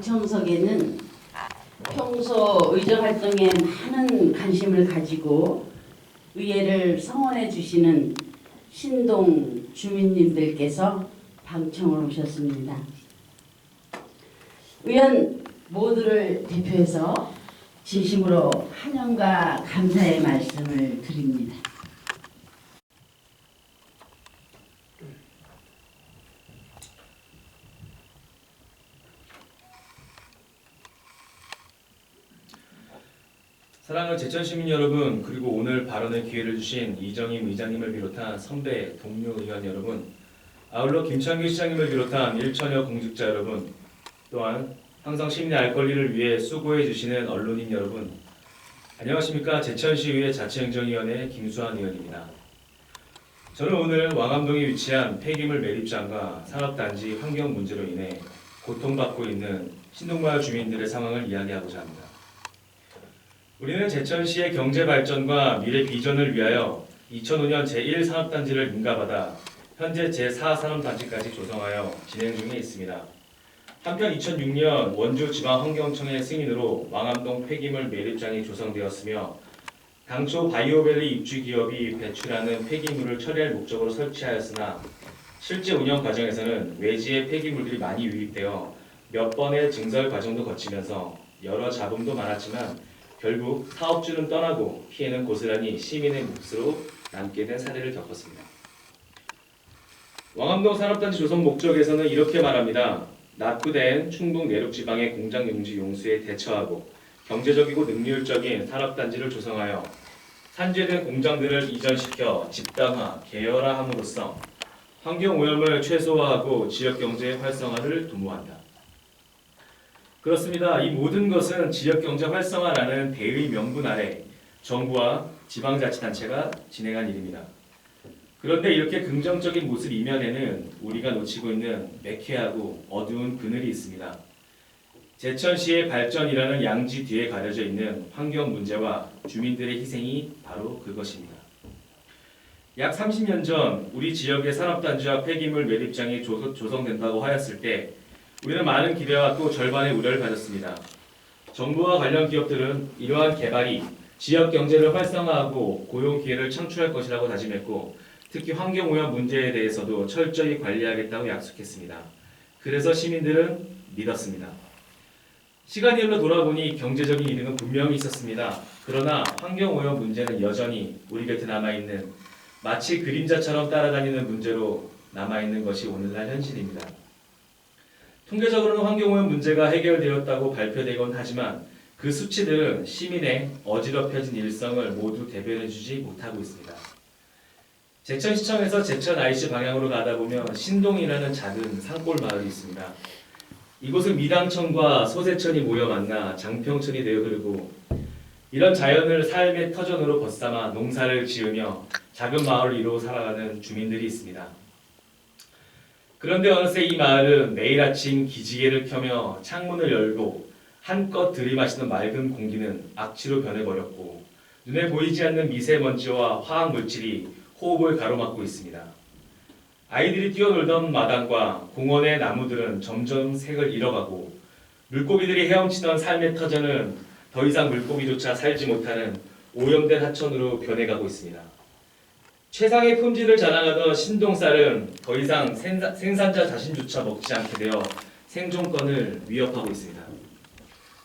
박청석에는 평소 의정 활동에 많은 관심을 가지고 의회를 성원해 주시는 신동 주민님들께서 방청을 오셨습니다. 의원 모두를 대표해서 진심으로 환영과 감사의 말씀을 드립니다. 사랑하는 제천시민 여러분, 그리고 오늘 발언의 기회를 주신 이정임 의장님을 비롯한 선배 동료 의원 여러분, 아울러 김창규 시장님을 비롯한 일천여 공직자 여러분, 또한 항상 시민의 알 권리를 위해 수고해 주시는 언론인 여러분, 안녕하십니까. 제천시의회 자치행정위원회 김수환 의원입니다. 저는 오늘 왕암동에 위치한 폐기물 매립장과 산업단지 환경 문제로 인해 고통받고 있는 신동마을 주민들의 상황을 이야기하고자 합니다. 우리는 제천시의 경제 발전과 미래 비전을 위하여 2005년 제1산업단지를 인가받아 현재 제4산업단지까지 조성하여 진행 중에 있습니다. 한편 2006년 원주지방환경청의 승인으로 왕암동 폐기물 매립장이 조성되었으며 당초 바이오밸리 입주기업이 배출하는 폐기물을 처리할 목적으로 설치하였으나 실제 운영 과정에서는 외지의 폐기물들이 많이 유입되어 몇 번의 증설 과정도 거치면서 여러 잡음도 많았지만 결국 사업주는 떠나고 피해는 고스란히 시민의 몫으로 남게 된 사례를 겪었습니다. 왕암동 산업단지 조성 목적에서는 이렇게 말합니다. 낙후된 충북 내륙지방의 공장 용지 용수에 대처하고 경제적이고 능률적인 산업단지를 조성하여 산재된 공장들을 이전시켜 집단화, 계열화함으로써 환경오염을 최소화하고 지역경제 활성화를 도모한다. 그렇습니다. 이 모든 것은 지역경제 활성화라는 대의 명분 아래 정부와 지방자치단체가 진행한 일입니다. 그런데 이렇게 긍정적인 모습 이면에는 우리가 놓치고 있는 매캐하고 어두운 그늘이 있습니다. 제천시의 발전이라는 양지 뒤에 가려져 있는 환경 문제와 주민들의 희생이 바로 그것입니다. 약 30년 전 우리 지역의 산업단지와 폐기물 매립장이 조성된다고 하였을 때 우리는 많은 기대와 또 절반의 우려를 가졌습니다. 정부와 관련 기업들은 이러한 개발이 지역 경제를 활성화하고 고용 기회를 창출할 것이라고 다짐했고 특히 환경오염 문제에 대해서도 철저히 관리하겠다고 약속했습니다. 그래서 시민들은 믿었습니다. 시간이 흘러 돌아보니 경제적인 이득은 분명히 있었습니다. 그러나 환경오염 문제는 여전히 우리 곁에 남아있는 마치 그림자처럼 따라다니는 문제로 남아있는 것이 오늘날 현실입니다. 통계적으로는 환경오염 문제가 해결되었다고 발표되곤 하지만 그 수치들은 시민의 어지럽혀진 일상을 모두 대변해주지 못하고 있습니다. 제천시청에서 제천 IC 방향으로 가다 보면 신동이라는 작은 산골 마을이 있습니다. 이곳은 미당천과 소세천이 모여 만나 장평천이 되어 흐르고 이런 자연을 삶의 터전으로 벗삼아 농사를 지으며 작은 마을을 이루어 살아가는 주민들이 있습니다. 그런데 어느새 이 마을은 매일 아침 기지개를 켜며 창문을 열고 한껏 들이마시는 맑은 공기는 악취로 변해버렸고 눈에 보이지 않는 미세먼지와 화학물질이 호흡을 가로막고 있습니다. 아이들이 뛰어놀던 마당과 공원의 나무들은 점점 색을 잃어가고 물고기들이 헤엄치던 삶의 터전은 더 이상 물고기조차 살지 못하는 오염된 하천으로 변해가고 있습니다. 최상의 품질을 자랑하던 신동쌀은 더 이상 생산자 자신조차 먹지 않게 되어 생존권을 위협하고 있습니다.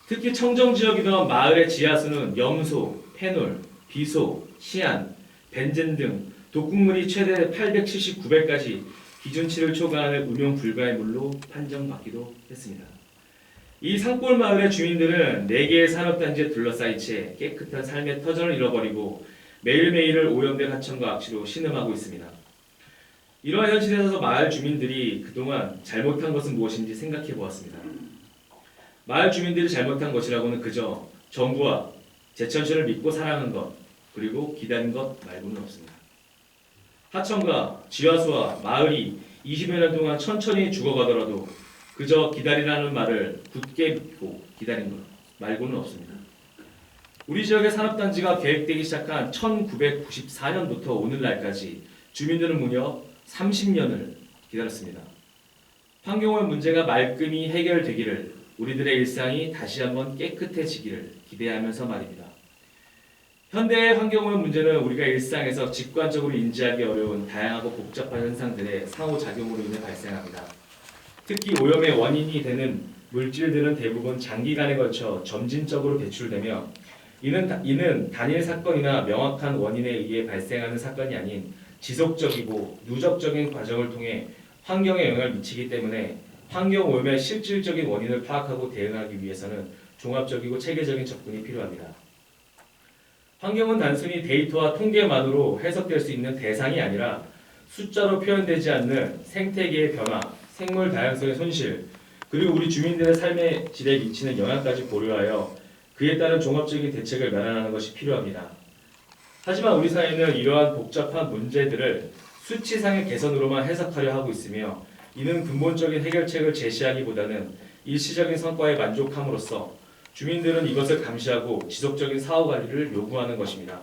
특히 청정지역이던 마을의 지하수는 염소, 페놀, 비소, 시안, 벤젠 등 독극물이 최대 879배까지 기준치를 초과하는 운용 불가의 물로 판정받기도 했습니다. 이 산골 마을의 주민들은 4개의 산업단지에 둘러싸인 채 깨끗한 삶의 터전을 잃어버리고 매일매일을 오염된 하천과 악취로 신음하고 있습니다. 이러한 현실에서 마을 주민들이 그동안 잘못한 것은 무엇인지 생각해 보았습니다. 마을 주민들이 잘못한 것이라고는 그저 정부와 제천시를 믿고 사랑한 것 그리고 기다린 것 말고는 없습니다. 하천과 지하수와 마을이 20여 년 동안 천천히 죽어가더라도 그저 기다리라는 말을 굳게 믿고 기다린 것 말고는 없습니다. 우리 지역의 산업단지가 계획되기 시작한 1994년부터 오늘날까지 주민들은 무려 30년을 기다렸습니다. 환경오염 문제가 말끔히 해결되기를 우리들의 일상이 다시 한번 깨끗해지기를 기대하면서 말입니다. 현대의 환경오염 문제는 우리가 일상에서 직관적으로 인지하기 어려운 다양하고 복잡한 현상들의 상호작용으로 인해 발생합니다. 특히 오염의 원인이 되는 물질들은 대부분 장기간에 걸쳐 점진적으로 배출되며 이는 단일 사건이나 명확한 원인에 의해 발생하는 사건이 아닌 지속적이고 누적적인 과정을 통해 환경에 영향을 미치기 때문에 환경오염의 실질적인 원인을 파악하고 대응하기 위해서는 종합적이고 체계적인 접근이 필요합니다. 환경은 단순히 데이터와 통계만으로 해석될 수 있는 대상이 아니라 숫자로 표현되지 않는 생태계의 변화, 생물 다양성의 손실, 그리고 우리 주민들의 삶의 질에 미치는 영향까지 고려하여 그에 따른 종합적인 대책을 마련하는 것이 필요합니다. 하지만 우리 사회는 이러한 복잡한 문제들을 수치상의 개선으로만 해석하려 하고 있으며 이는 근본적인 해결책을 제시하기보다는 일시적인 성과에 만족함으로써 주민들은 이것을 감시하고 지속적인 사후관리를 요구하는 것입니다.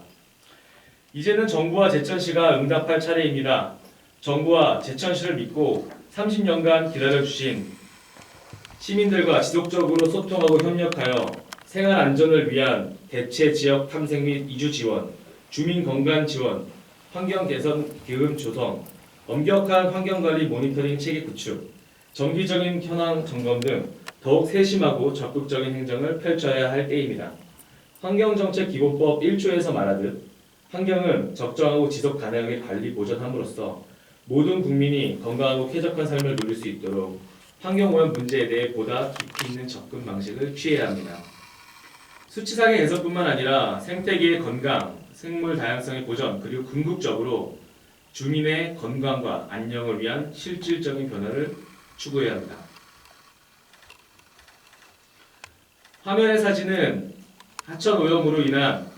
이제는 정부와 제천시가 응답할 차례입니다. 정부와 제천시를 믿고 30년간 기다려주신 시민들과 지속적으로 소통하고 협력하여 생활 안전을 위한 대체 지역 탐색 및 이주 지원, 주민 건강 지원, 환경 개선 기금 조성, 엄격한 환경관리 모니터링 체계 구축, 정기적인 현황 점검 등 더욱 세심하고 적극적인 행정을 펼쳐야 할 때입니다. 환경정책기본법 1조에서 말하듯 환경은 적정하고 지속 가능하게 관리 보존함으로써 모든 국민이 건강하고 쾌적한 삶을 누릴 수 있도록 환경오염 문제에 대해 보다 깊이 있는 접근 방식을 취해야 합니다. 수치상의 개선뿐만 아니라 생태계의 건강, 생물 다양성의 보전, 그리고 궁극적으로 주민의 건강과 안녕을 위한 실질적인 변화를 추구해야 합니다. 화면의 사진은 하천 오염으로 인한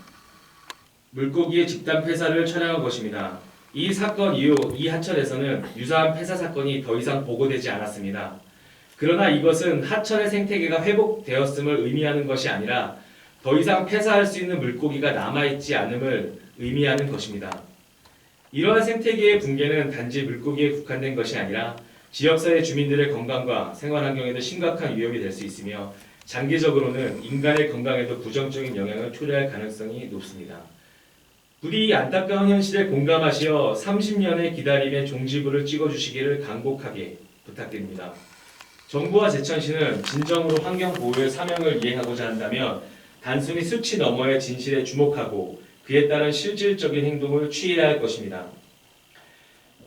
물고기의 집단 폐사를 촬영한 것입니다. 이 사건 이후 이 하천에서는 유사한 폐사 사건이 더 이상 보고되지 않았습니다. 그러나 이것은 하천의 생태계가 회복되었음을 의미하는 것이 아니라 더 이상 폐사할 수 있는 물고기가 남아있지 않음을 의미하는 것입니다. 이러한 생태계의 붕괴는 단지 물고기에 국한된 것이 아니라 지역사회 주민들의 건강과 생활환경에도 심각한 위협이 될 수 있으며 장기적으로는 인간의 건강에도 부정적인 영향을 초래할 가능성이 높습니다. 부디 이 안타까운 현실에 공감하시어 30년의 기다림의 종지부를 찍어주시기를 간곡하게 부탁드립니다. 정부와 제천시는 진정으로 환경보호의 사명을 이행하고자 한다면 단순히 수치 너머의 진실에 주목하고 그에 따른 실질적인 행동을 취해야 할 것입니다.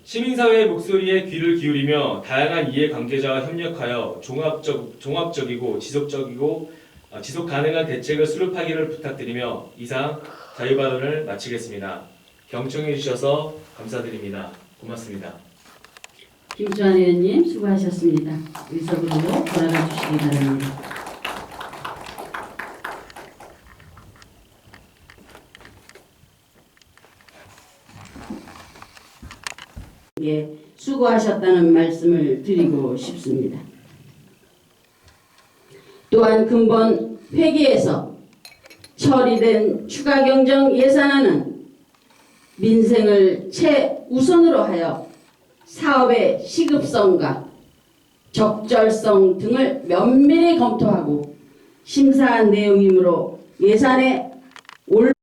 시민사회의 목소리에 귀를 기울이며 다양한 이해관계자와 협력하여 종합적이고 지속 가능한 대책을 수립하기를 부탁드리며 이상 자유발언을 마치겠습니다. 경청해 주셔서 감사드립니다. 고맙습니다. 김주환 의원님 수고하셨습니다. 의석으로 돌아가 주시기 바랍니다. 예, 수고하셨다는 말씀을 드리고 싶습니다. 또한 근본 회기에서 처리된 추가 경정 예산안은 민생을 최우선으로 하여 사업의 시급성과 적절성 등을 면밀히 검토하고 심사한 내용이므로 예산에